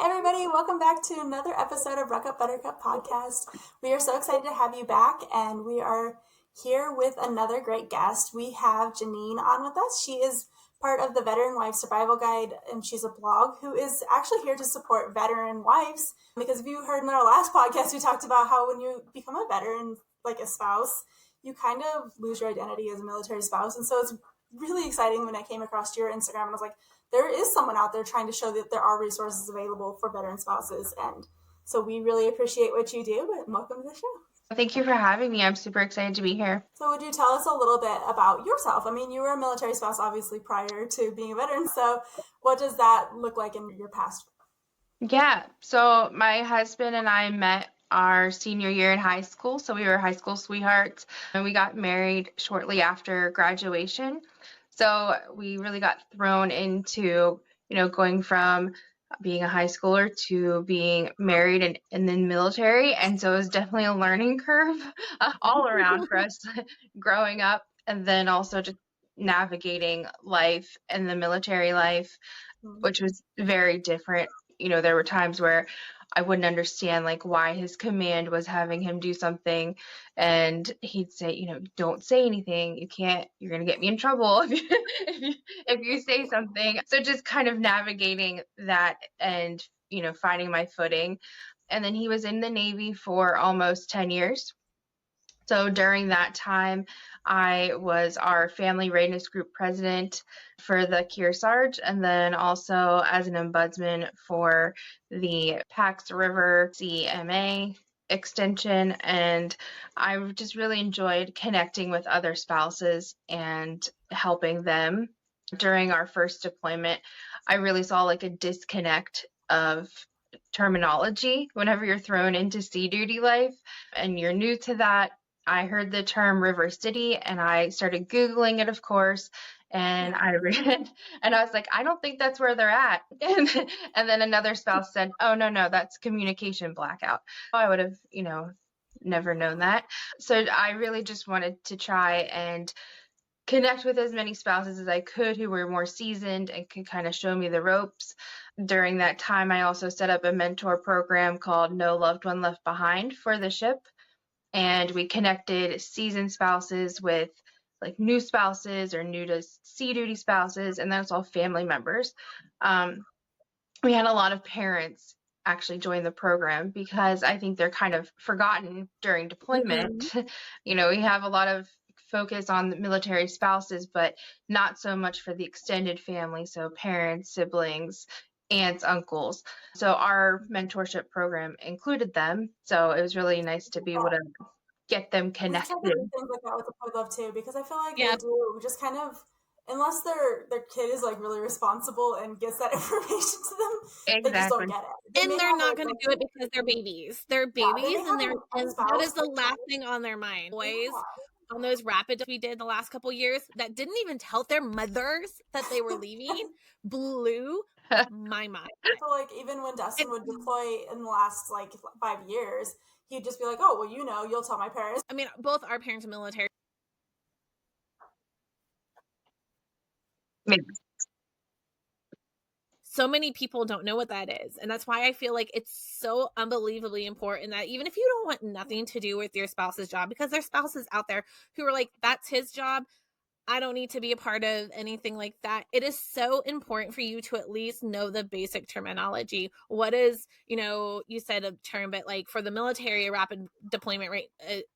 everybody. Welcome back to another episode of Ruck Up Buttercup podcast. We are so excited to have you back, and we are here with another great guest. We have Janeen on with us. She is part of the Veteran Wife Survival Guide, and she's a blog who is actually here to support veteran wives. Because if you heard in our last podcast, we talked about how when you become a veteran, like a spouse, you kind of lose your identity as a military spouse. And so it's really exciting when I came across your Instagram and I was like, there is someone out there trying to show that there are resources available for veteran spouses. And so we really appreciate what you do, and welcome to the show. Thank you for having me. I'm super excited to be here. So would you tell us a little bit about yourself? I mean, you were a military spouse, obviously, prior to being a veteran. So what does that look like in your past? Yeah. So my husband and I met our senior year in high school. So we were high school sweethearts, and we got married shortly after graduation. So we really got thrown into, going from being a high schooler to being married and then military. And so it was definitely a learning curve all around for us growing up, and then also just navigating life and the military life, which was very different. There were times where I wouldn't understand why his command was having him do something, and he'd say, don't say anything. You're going to get me in trouble if you say something. So just kind of navigating that and, finding my footing. And then he was in the Navy for almost 10 years. So during that time, I was our family readiness group president for the Kearsarge, and then also as an ombudsman for the Pax River CMA extension. And I just really enjoyed connecting with other spouses and helping them. During our first deployment, I really saw a disconnect of terminology whenever you're thrown into sea duty life and you're new to that. I heard the term River City and I started Googling it, of course, and I read and I was like, I don't think that's where they're at. And then another spouse said, oh, no, that's communication blackout. I would have, never known that. So I really just wanted to try and connect with as many spouses as I could who were more seasoned and could kind of show me the ropes. During that time, I also set up a mentor program called No Loved One Left Behind for the ship. And we connected seasoned spouses with new spouses or new to sea duty spouses, and that's all family members. We had a lot of parents actually join the program because I think they're kind of forgotten during deployment. Mm-hmm. We have a lot of focus on the military spouses, but not so much for the extended family. So parents, siblings, aunts, uncles. So our mentorship program included them. So it was really nice to be able to get them connected. Things like that with the Point Love too, because I feel like they do just kind of, unless their kid is really responsible and gets that information to them, they just don't get it. And they're not going to do it because they're babies. They're babies, and that is the last thing on their mind. Boys. On those rapid we did the last couple years that didn't even tell their mothers that they were leaving blew my mind. I feel even when Dustin would deploy in the last 5 years, he'd just be like, oh, well, you'll tell my parents. I mean, both our parents are military. Maybe. So many people don't know what that is. And that's why I feel like it's so unbelievably important that even if you don't want nothing to do with your spouse's job, because there's spouses out there who are like, that's his job, I don't need to be a part of anything like that. It is so important for you to at least know the basic terminology. What is, you said a term, but for the military, a rapid deployment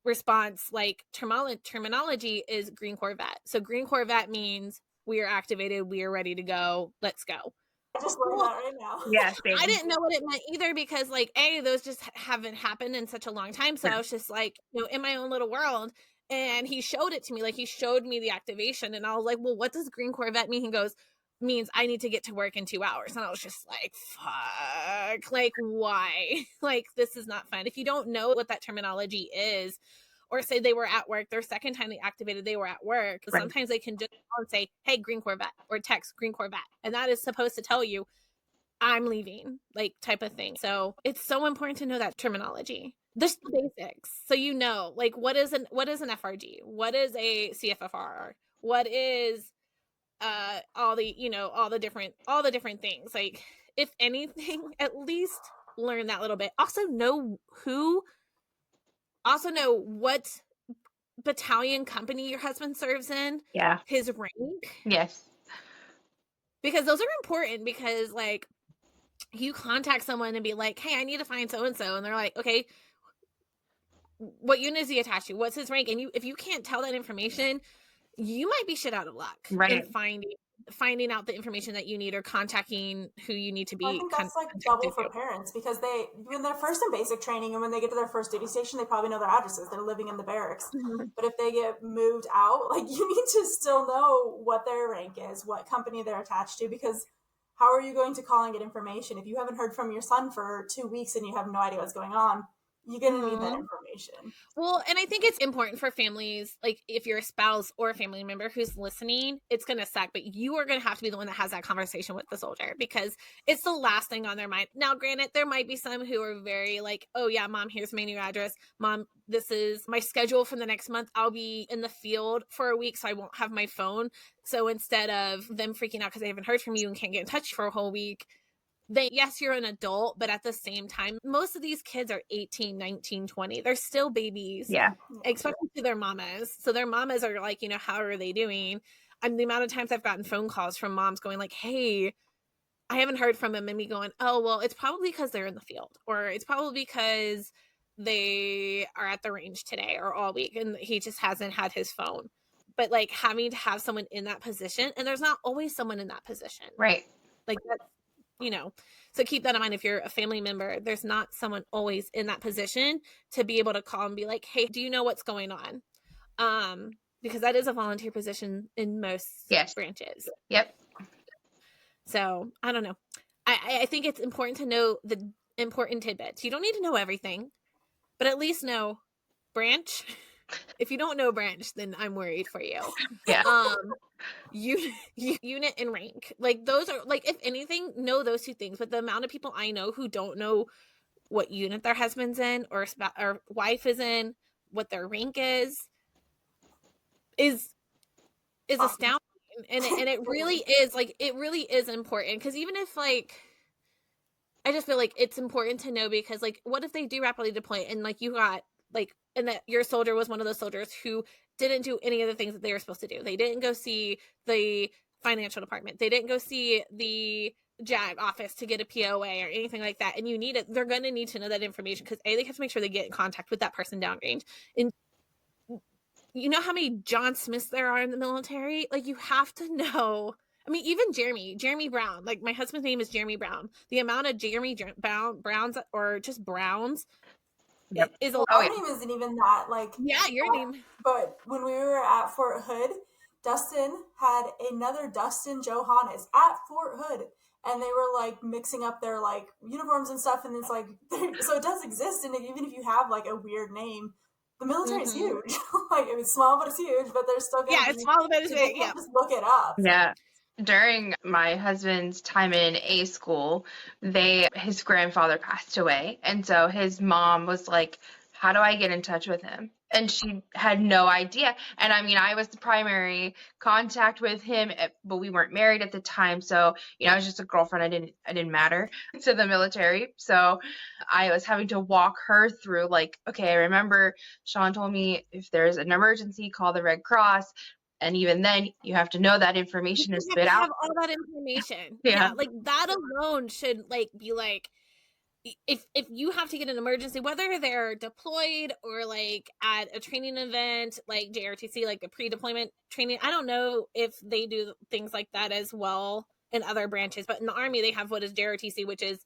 response, terminology is Green Corps vet. So Green Corps vet means we are activated, we are ready to go, let's go. I just learned that right now. Yeah, I didn't know what it meant either because those just haven't happened in such a long time. So I was just in my own little world. And he showed it to me, he showed me the activation, and I was like, well, what does Green Corps vet mean? He goes, means I need to get to work in 2 hours. And I was just like, fuck, why? This is not fun. If you don't know what that terminology is, or say they were at work, their second time they activated, they were at work. Right. Sometimes they can just call and say, hey, Green Corps vet, or text Green Corps vet. And that is supposed to tell you, I'm leaving, type of thing. So it's so important to know that terminology. There's the basics. So what is an FRG? What is a CFFR? What is all the different things? if anything, at least learn that little bit. Also know what battalion company your husband serves in, Yeah. his rank. Yes. Because those are important, because like you contact someone and be like, hey, I need to find so-and-so. And they're like, okay, what unit is he attached to? What's his rank? And if you can't tell that information, you might be shit out of luck in finding out the information that you need, or contacting who you need to be. I think that's like double for parents, because when they're first in basic training and when they get to their first duty station, they probably know their addresses. They're living in the barracks. Mm-hmm. But if they get moved out, like, you need to still know what their rank is, what company they're attached to, because how are you going to call and get information if you haven't heard from your son for 2 weeks and you have no idea what's going on? You're going to need that information. Well, and I think it's important for families, like if you're a spouse or a family member who's listening, it's going to suck, but you are going to have to be the one that has that conversation with the soldier, because it's the last thing on their mind. Now, granted, there might be some who are very like, oh yeah, Mom, here's my new address. Mom, this is my schedule for the next month. I'll be in the field for a week, so I won't have my phone. So instead of them freaking out because they haven't heard from you and can't get in touch for a whole week, yes, you're an adult, but at the same time, most of these kids are 18, 19, 20. They're still babies. Yeah. Especially to their mamas. So their mamas are like, how are they doing? And the amount of times I've gotten phone calls from moms going like, hey, I haven't heard from him. And me going, oh, well, it's probably because they're in the field, or it's probably because they are at the range today or all week and he just hasn't had his phone. But like having to have someone in that position, and there's not always someone in that position. Right. Like that's, so keep that in mind. If you're a family member, there's not someone always in that position to be able to call and be like, hey, do you know what's going on? Because that is a volunteer position in most branches. Yep. So I don't know. I think it's important to know the important tidbits. You don't need to know everything, but at least know branch. If you don't know branch, then I'm worried for you. Yeah. Unit and rank, like those are like, if anything, know those two things. But the amount of people I know who don't know what unit their husband's in or wife is in, what their rank is astounding. And it really is, like, it really is important, because even if like, I just feel like it's important to know, because like, what if they do rapidly deploy and like you got like, and that your soldier was one of those soldiers who didn't do any of the things that they were supposed to do. They didn't go see the financial department. They didn't go see the JAG office to get a POA or anything like that. And you need it. They're going to need to know that information, because they have to make sure they get in contact with that person downrange. And you know how many John Smiths there are in the military? Like, you have to know. I mean, even Jeremy Brown, like my husband's name is Jeremy Brown. The amount of Jeremy Browns, or just Browns, is a lot. Our name isn't even that, like, yeah, your name. But when we were at Fort Hood, Dustin had another Dustin Johannes at Fort Hood, and they were like mixing up their like uniforms and stuff. And it's like, so it does exist. And even if you have like a weird name, the military is huge. Like, it's small, but it's huge. But they're still going it's small, but it's big. Yeah, just look it up. Yeah. During my husband's time in A school, his grandfather passed away. And so his mom was like, how do I get in touch with him? And she had no idea. And I mean, I was the primary contact with him, but we weren't married at the time. So, I was just a girlfriend. I didn't matter to the military. So I was having to walk her through like, okay, I remember Sean told me if there's an emergency, call the Red Cross. And even then, you have to know that information is spit out. Have all that information. Yeah, like that alone should like be like, if you have to get an emergency, whether they're deployed or like at a training event like JRTC, like a pre-deployment training. I don't know if they do things like that as well in other branches, but in the Army they have what is JRTC, which is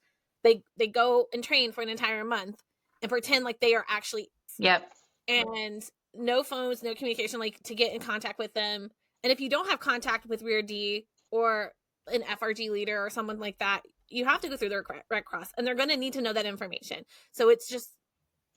they go and train for an entire month and pretend like they are actually. Yep. And no phones, no communication, like to get in contact with them. And if you don't have contact with Rear D or an FRG leader or someone like that, you have to go through the Red Cross, and they're going to need to know that information. So it's just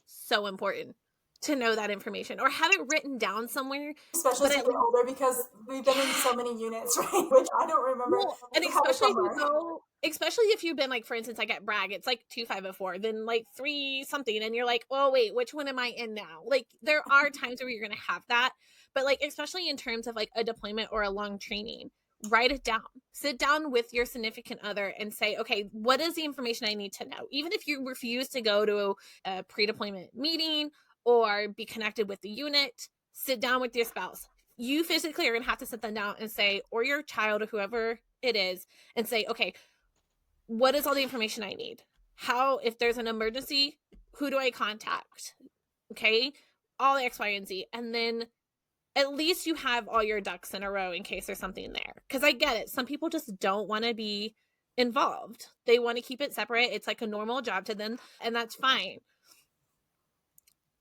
so important to know that information or have it written down somewhere. Especially as you get older, because we've been in so many units, right? Which I don't remember. Well, and especially if you've been like, for instance, like at Bragg, it's like 2504, then like 3 something, and you're like, oh wait, which one am I in now? Like, there are times where you're going to have that, but like, especially in terms of like a deployment or a long training, write it down. Sit down with your significant other and say, okay, what is the information I need to know? Even if you refuse to go to a pre-deployment meeting or be connected with the unit, sit down with your spouse. You physically are going to have to sit them down and say, or your child or whoever it is, and say, okay, what is all the information I need? How, if there's an emergency, who do I contact? Okay, all X, Y, and Z. And then at least you have all your ducks in a row in case there's something there. Because I get it. Some people just don't want to be involved. They want to keep it separate. It's like a normal job to them, and that's fine.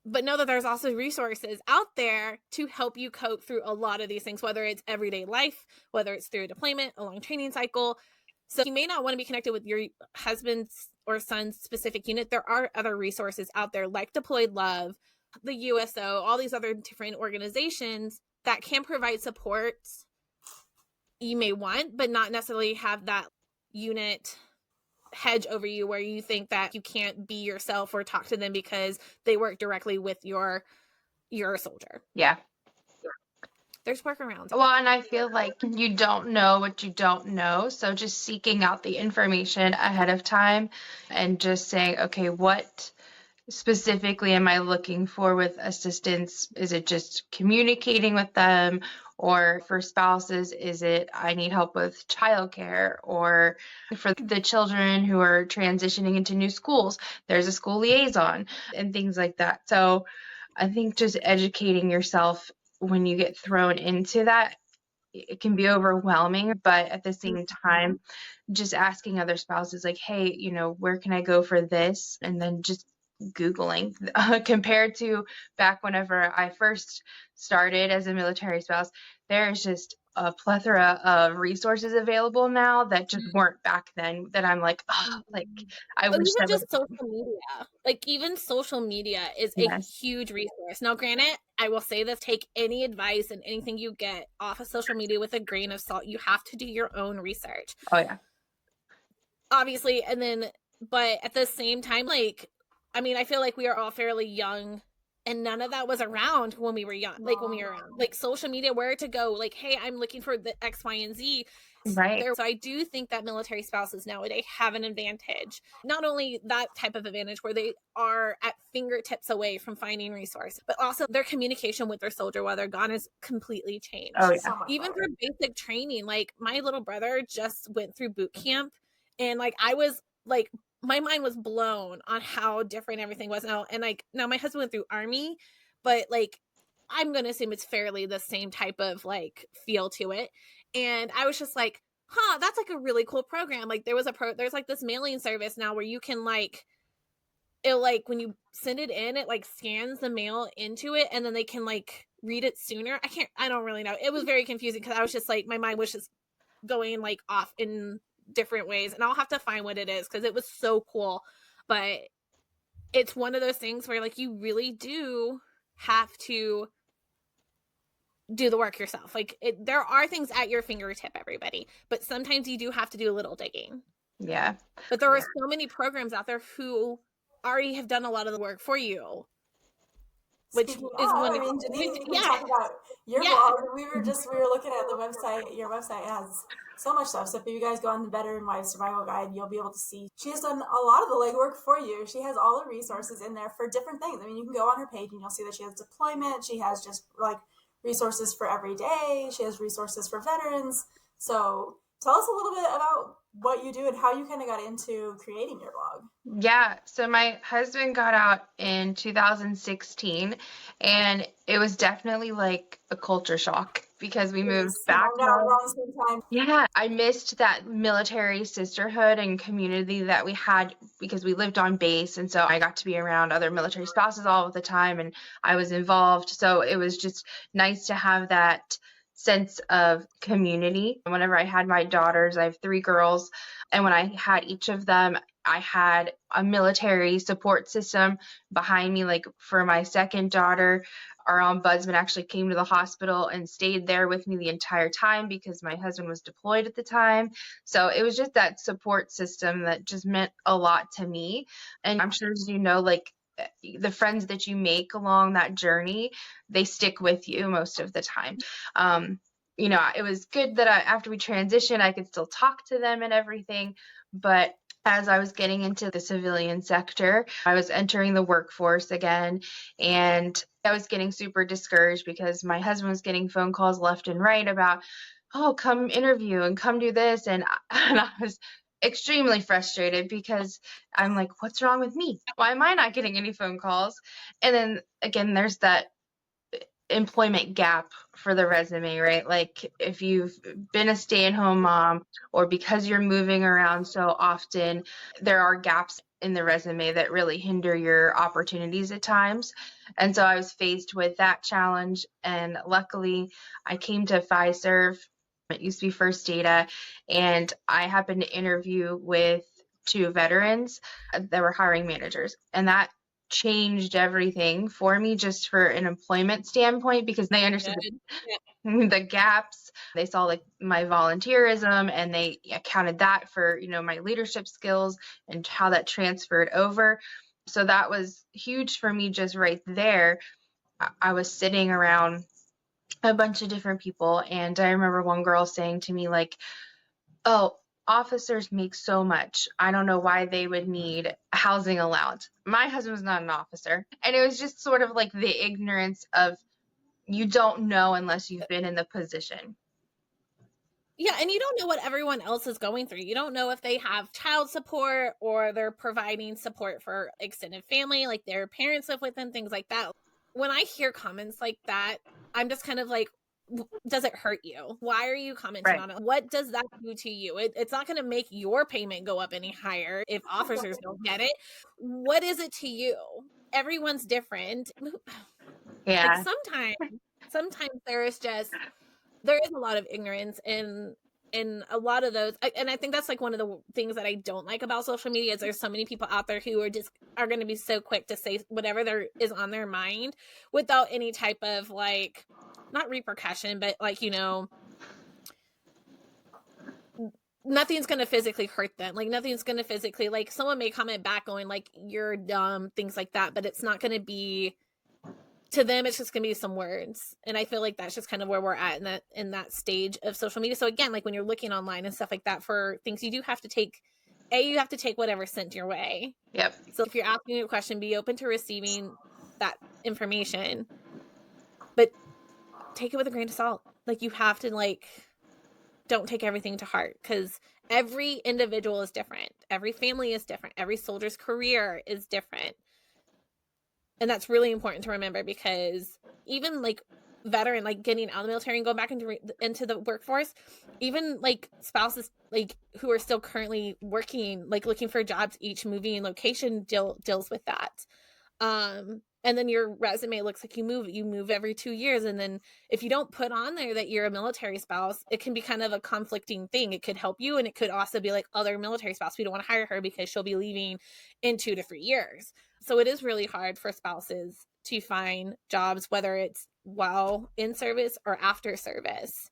But know that there's also resources out there to help you cope through a lot of these things, whether it's everyday life, whether it's through a deployment, a long training cycle. So you may not want to be connected with your husband's or son's specific unit. There are other resources out there like Deployed Love, the USO, all these other different organizations that can provide support you may want, but not necessarily have that unit hedge over you where you think that you can't be yourself or talk to them because they work directly with your soldier. Yeah. There's workarounds. Well, and I feel like you don't know what you don't know. So just seeking out the information ahead of time and just saying, okay, what specifically am I looking for with assistance? Is it just communicating with them? Or for spouses, is it I need help with childcare? Or for the children who are transitioning into new schools, there's a school liaison and things like that. So I think just educating yourself when you get thrown into that, it can be overwhelming, but at the same time, just asking other spouses like, hey, you know, where can I go for this? And then just Googling compared to back whenever I first started as a military spouse, there's just a plethora of resources available now that just weren't back then that I'm like, oh, like I wish even that just was. social media. Like even social media is a Yes. huge resource. Now, granted, I will say this, take any advice and anything you get off of social media with a grain of salt. You have to do your own research. Oh yeah. Obviously, and then, but at the same time, like, I mean, I feel like we are all fairly young and none of that was around when we were young. Like when we were around, like social media, where to go, like, hey, I'm looking for the X, Y, and Z. Right. So I do think that military spouses nowadays have an advantage. Not only that type of advantage where they are at fingertips away from finding resources, but also their communication with their soldier while they're gone is completely changed. Oh yeah. Even for basic training, like my little brother just went through boot camp and like I was like, my mind was blown on how different everything was now. And like now my husband went through Army, but like I'm gonna assume it's fairly the same type of like feel to it. And I was just like, huh, that's like a really cool program. Like there's like this mailing service now where you can like it, like when you send it in, it like scans the mail into it and then they can like read it sooner. I don't really know. It was very confusing because I was just like, my mind was just going like off in different ways, and I'll have to find what it is because it was so cool. But it's one of those things where like you really do have to do the work yourself. Like there are things at your fingertip, everybody, but sometimes you do have to do a little digging. Yeah. But there are so many programs out there who already have done a lot of the work for you. Which is I mean, Janeen, we talk about your blog. We were looking at the website. Your website has so much stuff. So if you guys go on the Veteran Wife Survival Guide, you'll be able to see she has done a lot of the legwork for you. She has all the resources in there for different things. I mean, you can go on her page and you'll see that she has deployment. She has just like resources for every day. She has resources for veterans. So tell us a little bit about what you do and how you kind of got into creating your blog. Yeah, so my husband got out in 2016, and it was definitely like a culture shock because we moved back home. Yeah, I missed that military sisterhood and community that we had because we lived on base, and so I got to be around other military spouses all of the time, and I was involved. So it was just nice to have that sense of community. Whenever I had my daughters, I have 3 girls, and when I had each of them, I had a military support system behind me. Like for my second daughter, our ombudsman actually came to the hospital and stayed there with me the entire time because my husband was deployed at the time. So it was just that support system that just meant a lot to me. And I'm sure, as you know, like the friends that you make along that journey, they stick with you most of the time. it was good that after we transitioned, I could still talk to them and everything. But as I was getting into the civilian sector, I was entering the workforce again, and I was getting super discouraged because my husband was getting phone calls left and right about, oh, come interview and come do this. And I was extremely frustrated because I'm like, what's wrong with me? Why am I not getting any phone calls? And then again, there's that employment gap for the resume, right? Like if you've been a stay-at-home mom, or because you're moving around so often, there are gaps in the resume that really hinder your opportunities at times. And so I was faced with that challenge, and luckily I came to Fiserv. It used to be First Data, and I happened to interview with two veterans that were hiring managers, and that changed everything for me just for an employment standpoint, because they understood the gaps. They saw like my volunteerism, and they accounted that for, my leadership skills and how that transferred over. So that was huge for me just right there. I was sitting around a bunch of different people, and I remember one girl saying to me like, oh, officers make so much. I don't know why they would need housing allowance. My husband was not an officer. And it was just sort of like the ignorance of, you don't know unless you've been in the position. Yeah, and you don't know what everyone else is going through. You don't know if they have child support or they're providing support for extended family, like their parents live with them, things like that. When I hear comments like that, I'm just kind of like, does it hurt you? Why are you commenting on it? What does that do to you? It's not going to make your payment go up any higher if officers don't get it. What is it to you? Everyone's different. Yeah. Like sometimes there is a lot of ignorance in a lot of those, and I think that's like one of the things that I don't like about social media is there's so many people out there who are going to be so quick to say whatever there is on their mind without any type of like, not repercussion, but like, nothing's going to physically hurt them. Like nothing's going to physically, like someone may comment back going like, you're dumb, things like that, but it's not going to be, to them, it's just going to be some words. And I feel like that's just kind of where we're at in that stage of social media. So again, like when you're looking online and stuff like that for things, you do have to take, you have to take whatever's sent your way. Yep. So if you're asking a question, be open to receiving that information, but take it with a grain of salt. Like you have to don't take everything to heart, because every individual is different. Every family is different. Every soldier's career is different. And that's really important to remember, because even like veteran, like getting out of the military and going back into the workforce, even like spouses like who are still currently working, like looking for jobs, each moving location deals with that. And then your resume looks like you move every 2 years. And then if you don't put on there that you're a military spouse, it can be kind of a conflicting thing. It could help you, and it could also be like, other military spouse, we don't want to hire her because she'll be leaving in 2 to 3 years. So it is really hard for spouses to find jobs, whether it's while in service or after service.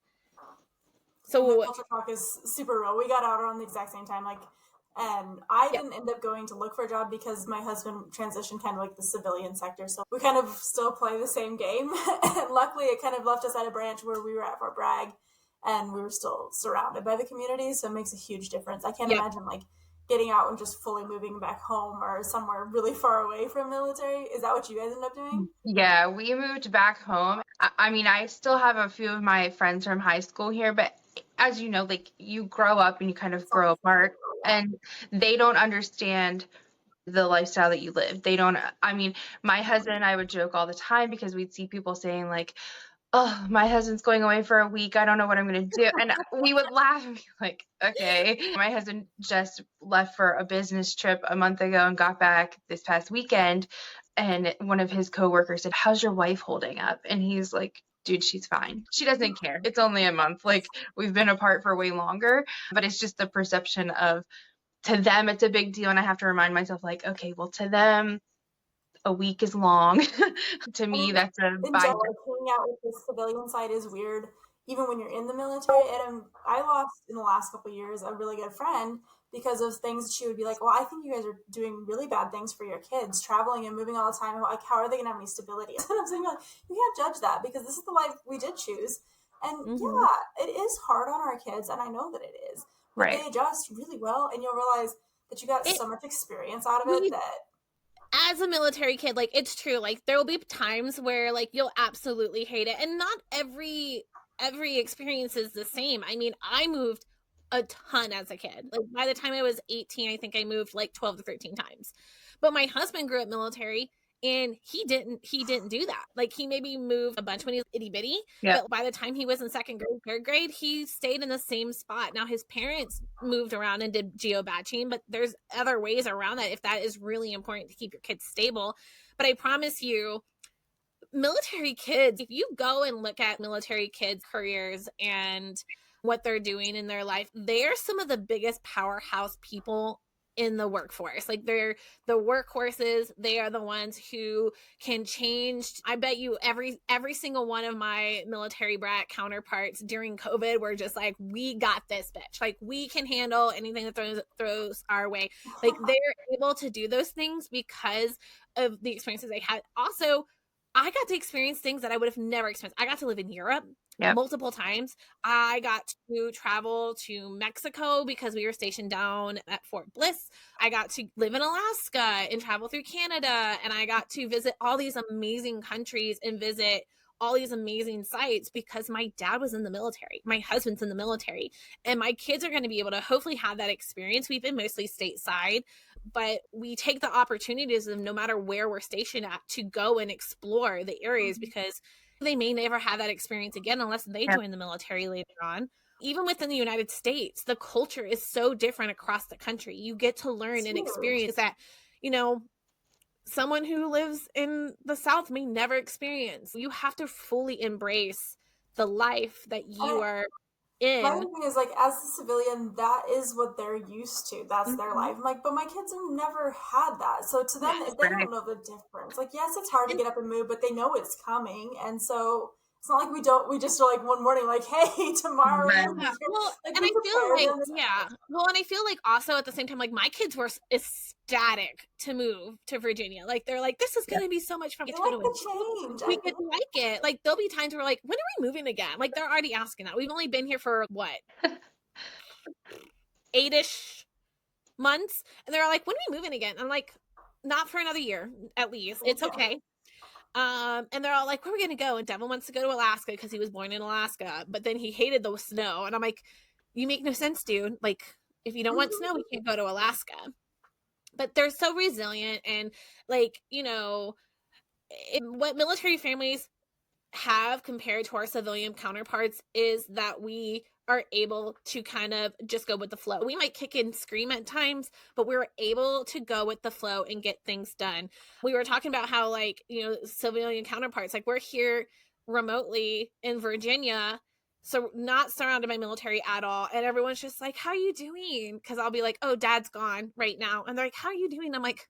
So the culture shock is super real. We got out around the exact same time. And I didn't end up going to look for a job because my husband transitioned kind of like the civilian sector. So we kind of still play the same game. And luckily, it kind of left us at a branch where we were at Fort Bragg, and we were still surrounded by the community. So it makes a huge difference. I can't imagine getting out and just fully moving back home or somewhere really far away from military. Is that what you guys end up doing? Yeah, we moved back home. I mean, I still have a few of my friends from high school here, but as you know, like you grow up and you kind of grow apart, and they don't understand the lifestyle that you live. They don't, I mean, my husband and I would joke all the time because we'd see people saying like, oh, my husband's going away for a week. I don't know what I'm going to do. And we would laugh and be like, okay. My husband just left for a business trip a month ago and got back this past weekend. And one of his coworkers said, how's your wife holding up? And he's like, dude, she's fine. She doesn't care. It's only a month. Like we've been apart for way longer, but it's just the perception of, to them, it's a big deal. And I have to remind myself like, okay, well, to them, a week is long. To me, that's a in general, hanging out with the civilian side is weird, even when you're in the military. And I lost in the last couple of years a really good friend because of things. She would be like, well, I think you guys are doing really bad things for your kids, traveling and moving all the time. Like, how are they going to have any stability? And I'm saying, like, you can't judge that because this is the life we did choose. And Mm-hmm. yeah, it is hard on our kids, and I know that it is, but Right. they adjust really well, and you'll realize that you got so much experience out of it that as a military kid, like, it's true, like, there will be times where, like, you'll absolutely hate it, and not every experience is the same. I mean, I moved a ton as a kid. Like, by the time I was 18, I think I moved like 12 to 13 times. But my husband grew up military, and he didn't do that. Like, he maybe moved a bunch when he was itty bitty, Yep. but by the time he was in second grade, third grade, he stayed in the same spot. Now his parents moved around and did geo-batching, but there's other ways around that if that is really important to keep your kids stable. But I promise you, military kids, if you go and look at military kids' careers and what they're doing in their life, they're some of the biggest powerhouse people in the workforce. Like, they're the workhorses. They are the ones who can change. I bet you every single one of my military brat counterparts during COVID were just like, we got this, bitch. Like, we can handle anything that throws our way. Like, they're able to do those things because of the experiences they had. Also, I got to experience things that I would have never experienced. I got to live in Europe multiple times. I got to travel to Mexico because we were stationed down at Fort Bliss. I got to live in Alaska and travel through Canada. And I got to visit all these amazing countries and visit all these amazing sites because my dad was in the military. My husband's in the military. And my kids are going to be able to hopefully have that experience. We've been mostly stateside, but we take the opportunities of no matter where we're stationed at to go and explore the areas because they may never have that experience again unless they join the military later on. Even within the United States, the culture is so different across the country. You get to learn and experience that, someone who lives in the South may never experience. You have to fully embrace the life that you are my in. thing is, like, as a civilian, that is what they're used to. That's their life. I'm like, but my kids have never had that. So to them, they don't know the difference. Like, yes, it's hard to get up and move, but they know it's coming. And so it's not like we just are like one morning, like, hey, tomorrow. Right. Yeah. Well, like, and I feel like, well, and I feel like also at the same time, like, my kids were ecstatic to move to Virginia. Like, they're like, this is going to be so much fun. They like the change. We could like it. Like, there'll be times where we're like, when are we moving again? Like, they're already asking that. We've only been here for what? 8-ish months. And they're like, when are we moving again? I'm like, not for another year, at least. It's okay. And they're all like, where are we gonna go? And Devin wants to go to Alaska because he was born in Alaska, but then he hated the snow. And I'm like, you make no sense, dude. Like, if you don't want snow, we can't go to Alaska. But they're so resilient, and like, what military families have compared to our civilian counterparts is that we are able to kind of just go with the flow. We might kick and scream at times, but we're able to go with the flow and get things done. We were talking about how, like, civilian counterparts, like, we're here remotely in Virginia, so not surrounded by military at all. And everyone's just like, how are you doing? Because I'll be like, oh, dad's gone right now. And they're like, how are you doing? I'm like,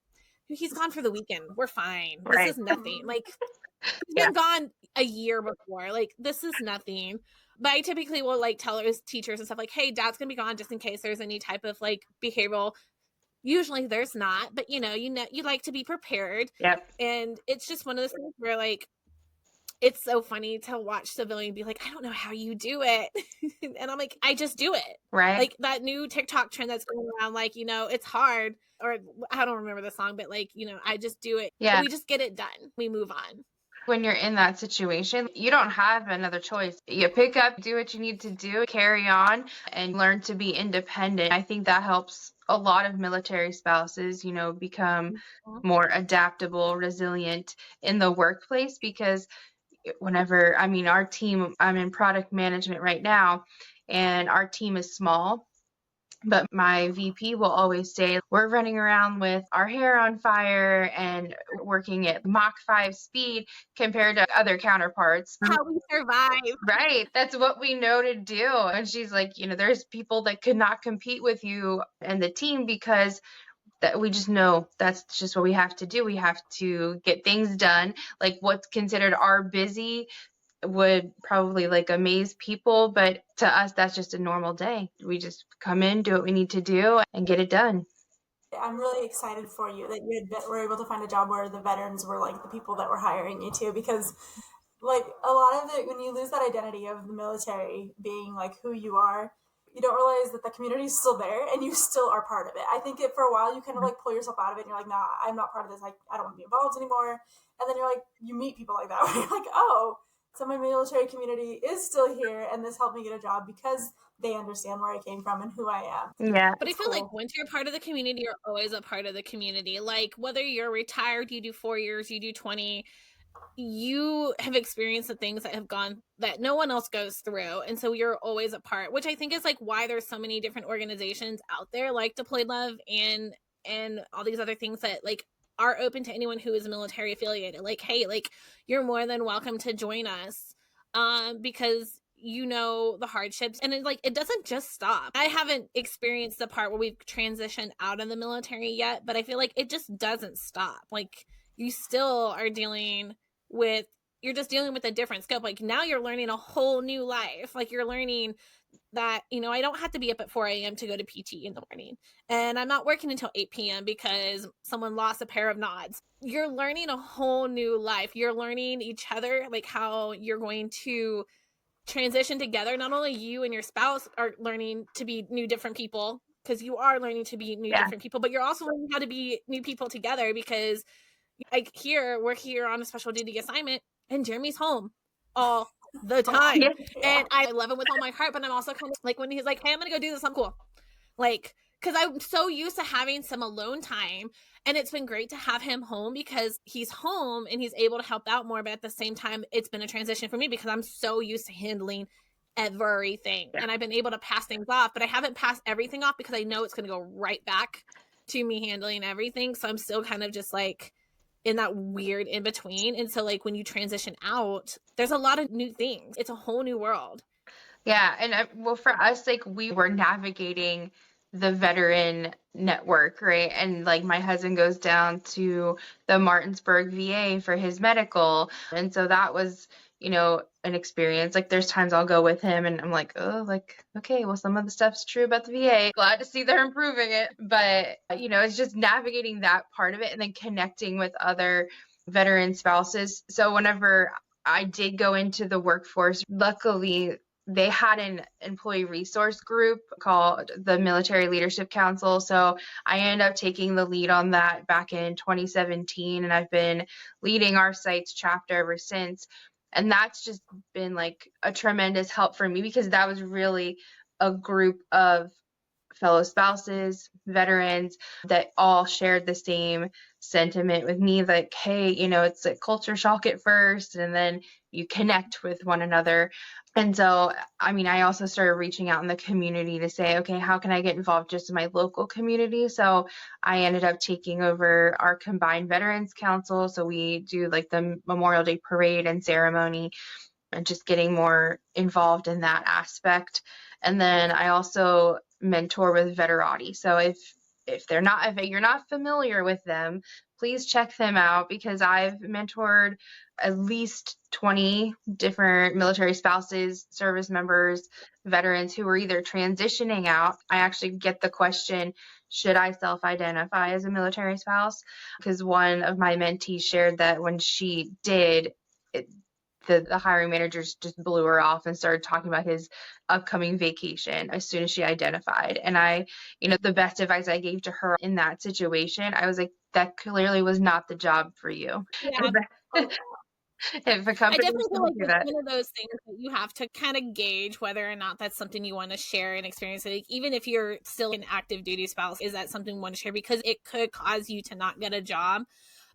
he's gone for the weekend. We're fine. This is nothing. Like, he's been gone a year before. Like, this is nothing. But I typically will, like, tell his teachers and stuff like, hey, dad's gonna be gone just in case there's any type of, like, behavioral. Usually there's not, but you like to be prepared. Yep. And it's just one of those things where, like, it's so funny to watch civilian be like, I don't know how you do it. And I'm like, I just do it. Right. Like, that new TikTok trend that's going around, like, it's hard, or I don't remember the song, but, like, I just do it. Yeah. We just get it done. We move on. When you're in that situation, you don't have another choice. You pick up, do what you need to do, carry on, and learn to be independent. I think that helps a lot of military spouses, become more adaptable, resilient in the workplace, because our team, I'm in product management right now, and our team is small. But my VP will always say, we're running around with our hair on fire and working at Mach 5 speed compared to other counterparts. How we survive. Right. That's what we know to do. And she's like, there's people that could not compete with you and the team because that we just know that's just what we have to do. We have to get things done. Like, what's considered our busy would probably, like, amaze people, but to us that's just a normal day. We just come in, do what we need to do, and get it done. I'm really excited for you that you were able to find a job where the veterans were, like, the people that were hiring you too, because like a lot of it, when you lose that identity of the military being like who you are, you don't realize that the community is still there and you still are part of it. I think for a while you kind of like pull yourself out of it and you're like, nah, I'm not part of this. I don't want to be involved anymore. And then you're like, you meet people like that where you're like, oh, so my military community is still here and this helped me get a job because they understand where I came from and who I am. Yeah. But It's I feel like cool. once you're part of the community, you're always a part of the community. Like whether you're retired, you do 4 years, you do 20, you have experienced the things that have gone that no one else goes through, and so you're always a part, which I think is like why there's so many different organizations out there like Deployed Love and all these other things that like are open to anyone who is military affiliated. Like, hey, like you're more than welcome to join us, because you know the hardships, and it doesn't just stop. I haven't experienced the part where we've transitioned out of the military yet, but I feel like it just doesn't stop. Like you still are dealing with, you're just dealing with a different scope. Like now you're learning a whole new life. Like you're learning that, you know, I don't have to be up at 4 a.m. to go to PT in the morning. And I'm not working until 8 p.m. because someone lost a pair of nods. You're learning a whole new life. You're learning each other, like how you're going to transition together. Not only you and your spouse are learning to be new, different people, because you are learning to be new, Yeah. different people, but you're also learning how to be new people together because like we're here on a special duty assignment and Jeremy's home all the time. Yeah. And I love him with all my heart, but I'm also kind of like when he's like, hey, I'm gonna go do this, I'm cool. Like, because I'm so used to having some alone time, and it's been great to have him home because he's home and he's able to help out more. But at the same time, it's been a transition for me because I'm so used to handling everything, and I've been able to pass things off, but I haven't passed everything off because I know it's going to go right back to me handling everything. So I'm still kind of just like in that weird in between. And so like when you transition out, there's a lot of new things. It's a whole new world. Yeah. And well, for us, like we were navigating the veteran network, right? And like my husband goes down to the Martinsburg VA for his medical. And so that was, you know, an experience. Like there's times I'll go with him and I'm like, oh, like, okay, well, some of the stuff's true about the VA. Glad to see they're improving it. But, you know, it's just navigating that part of it and then connecting with other veteran spouses. So whenever I did go into the workforce, luckily they had an employee resource group called the Military Leadership Council. So I ended up taking the lead on that back in 2017, and I've been leading our site's chapter ever since. And that's just been like a tremendous help for me because that was really a group of fellow spouses, veterans that all shared the same sentiment with me, like, hey, you know, it's a culture shock at first, and then you connect with one another. And so, I mean, I also started reaching out in the community to say, okay, how can I get involved just in my local community? So I ended up taking over our combined Veterans Council. So we do like the Memorial Day parade and ceremony and just getting more involved in that aspect. And then I also mentor with Veterati. So if you're not familiar with them, please check them out because I've mentored at least 20 different military spouses, service members, veterans who are either transitioning out. I actually get the question, should I self-identify as a military spouse? Because one of my mentees shared that when she did, the hiring managers just blew her off and started talking about his upcoming vacation as soon as she identified. And the best advice I gave to her in that situation, I was like, that clearly was not the job for you. Yeah. If a I company definitely feel like do it's that. one of those things that you have to kind of gauge whether or not that's something you want to share and experience. Like, even if you're still an active duty spouse, is that something you want to share? Because it could cause you to not get a job.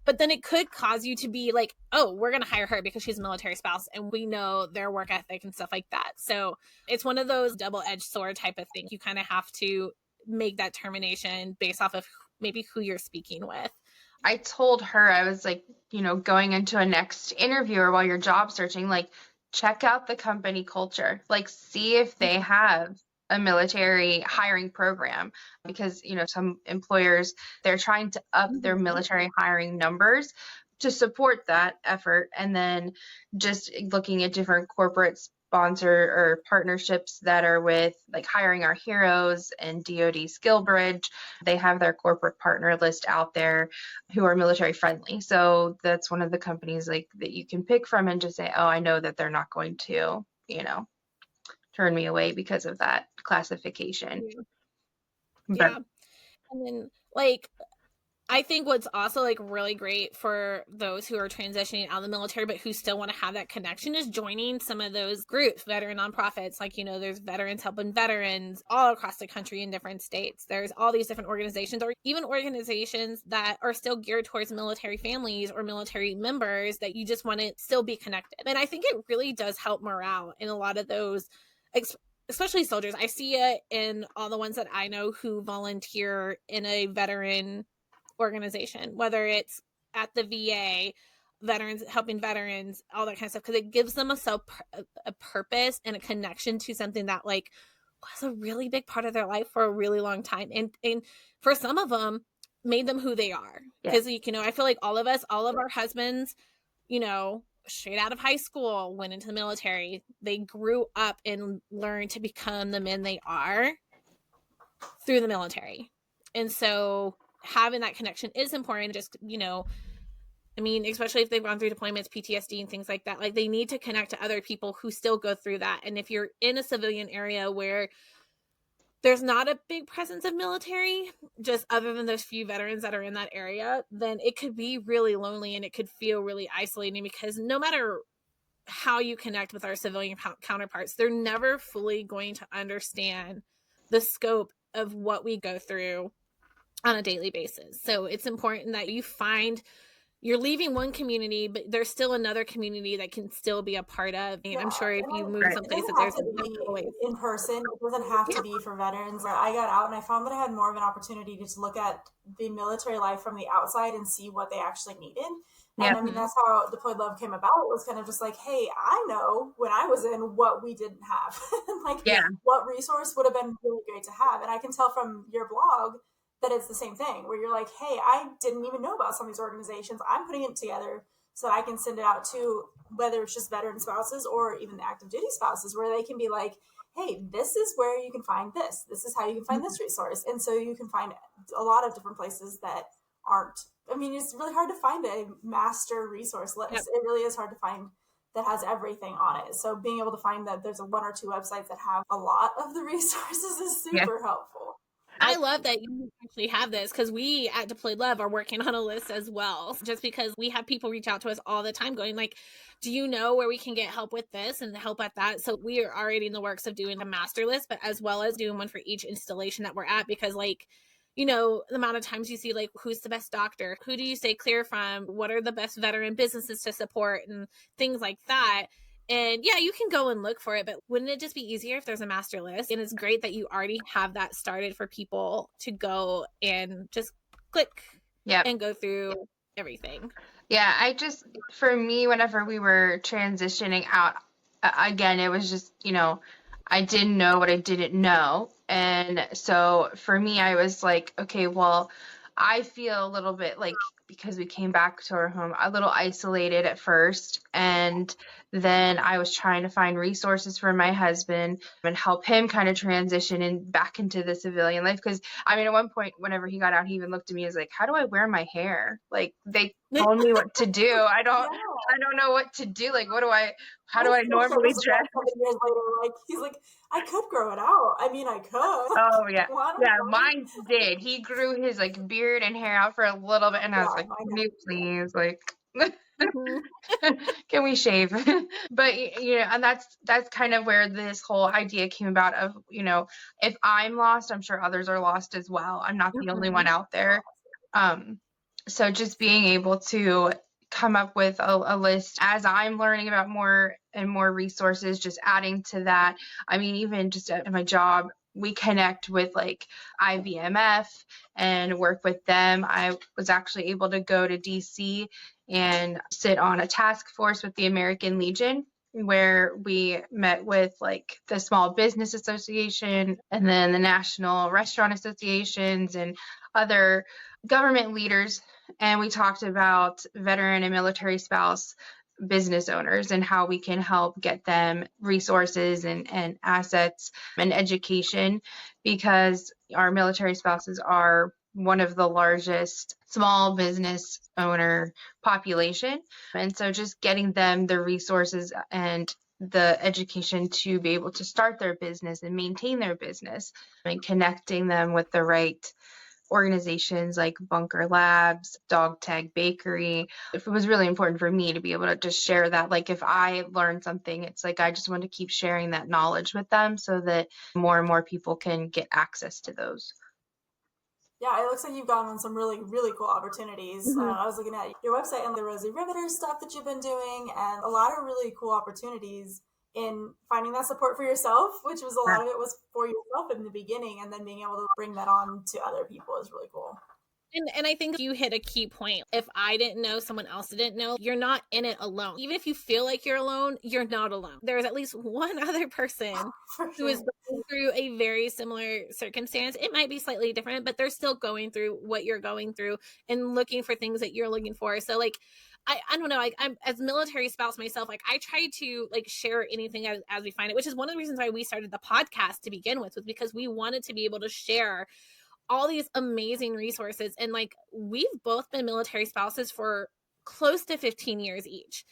But then it could cause you to be like, oh, we're going to hire her because she's a military spouse and we know their work ethic and stuff like that. So it's one of those double-edged sword type of things. You kind of have to make that termination based off of maybe who you're speaking with. I told her, I was like, going into a next interview or while you're job searching, like, check out the company culture, like, see if they have a military hiring program because, some employers, they're trying to up their military hiring numbers to support that effort. And then just looking at different corporate sponsor or partnerships that are with like Hiring Our Heroes and DoD Skill Bridge. They have their corporate partner list out there who are military friendly. So that's one of the companies like that you can pick from and just say, oh, I know that they're not going to, turn me away because of that classification. Yeah. And then like, I think what's also like really great for those who are transitioning out of the military, but who still want to have that connection is joining some of those groups, veteran nonprofits. Like, there's Veterans Helping Veterans all across the country in different states. There's all these different organizations, or even organizations that are still geared towards military families or military members that you just want to still be connected. And I think it really does help morale in a lot of those, especially soldiers. I see it in all the ones that I know who volunteer in a veteran organization, whether it's at the VA, veterans helping veterans, all that kind of stuff, because it gives them a purpose and a connection to something that like was a really big part of their life for a really long time, and for some of them made them who they are. Because I feel like all of our husbands, straight out of high school, went into the military. They grew up and learned to become the men they are through the military. And so having that connection is important. Just, especially if they've gone through deployments, PTSD and things like that, like they need to connect to other people who still go through that. And if you're in a civilian area where there's not a big presence of military, just other than those few veterans that are in that area, then it could be really lonely and it could feel really isolating, because no matter how you connect with our civilian counterparts, they're never fully going to understand the scope of what we go through on a daily basis. So it's important that you find you're leaving one community, but there's still another community that can still be a part of. And I'm sure if you move someplace that there's in person, it doesn't have to be for veterans. I got out and I found that I had more of an opportunity to just look at the military life from the outside and see what they actually needed. And I mean, that's how Deployed Love came about. It was kind of just like, hey, I know when I was in what we didn't have. What resource would have been really great to have. And I can tell from your blog that it's the same thing, where you're like, hey, I didn't even know about some of these organizations. I'm putting it together so that I can send it out to whether it's just veteran spouses or even the active duty spouses, where they can be like, hey, this is where you can find this. This is how you can find this resource. And so you can find a lot of different places that aren't, it's really hard to find a master resource list. Yep. It really is hard to find that has everything on it. So being able to find that there's one or two websites that have a lot of the resources is super helpful. I love that you actually have this, because we at Deployed Love are working on a list as well, just because we have people reach out to us all the time going like, do you know where we can get help with this and help at that? So we are already in the works of doing a master list, but as well as doing one for each installation that we're at, because the amount of times you see like, who's the best doctor? Who do you stay clear from? What are the best veteran businesses to support and things like that? And you can go and look for it, but wouldn't it just be easier if there's a master list? And it's great that you already have that started for people to go and just click and go through everything. Yeah, for me, whenever we were transitioning out, again, it was just, I didn't know what I didn't know. And so for me, I was like, okay, well, I feel a little bit like, because we came back to our home, a little isolated at first. And then I was trying to find resources for my husband and help him kind of transition back into the civilian life. Because at one point, whenever he got out, he even looked at me and was like, how do I wear my hair? Like, they told me what to do. I don't know what to do. Like, how do I normally dress? Years later, he's like, I could grow it out. I could. Oh yeah. Yeah, mine did. He grew his beard and hair out for a little bit, and I was like, can you please, can we shave? But and that's kind of where this whole idea came about of, if I'm lost, I'm sure others are lost as well. I'm not the only one out there. So just being able to come up with a list as I'm learning about more and more resources, just adding to that. Even just at my job, we connect with IVMF and work with them. I was actually able to go to DC and sit on a task force with the American Legion, where we met with the Small Business Association and then the National Restaurant Associations and other government leaders. And we talked about veteran and military spouse business owners and how we can help get them resources and assets and education, because our military spouses are one of the largest small business owner population. And so just getting them the resources and the education to be able to start their business and maintain their business, and connecting them with the right organizations like Bunker Labs, Dog Tag Bakery. It was really important for me to be able to just share that. Like if I learned something, it's like I just want to keep sharing that knowledge with them so that more and more people can get access to those. Yeah, it looks like you've gone on some really, really cool opportunities. I was looking at your website and the Rosie Riveter stuff that you've been doing, and a lot of really cool opportunities in finding that support for yourself, which was a lot of it was for yourself in the beginning, and then being able to bring that on to other people is really cool. And I think you hit a key point. If I didn't know, someone else didn't know, you're not in it alone. Even if you feel like you're alone, you're not alone. There's at least one other person who is going through a very similar circumstance. It might be slightly different, but they're still going through what you're going through and looking for things that you're looking for. So like, I don't know, like I'm as military spouse myself, like I try to like share anything as we find it, which is one of the reasons why we started the podcast to begin with, was because we wanted to be able to share all these amazing resources. And like, we've both been military spouses for close to 15 years each.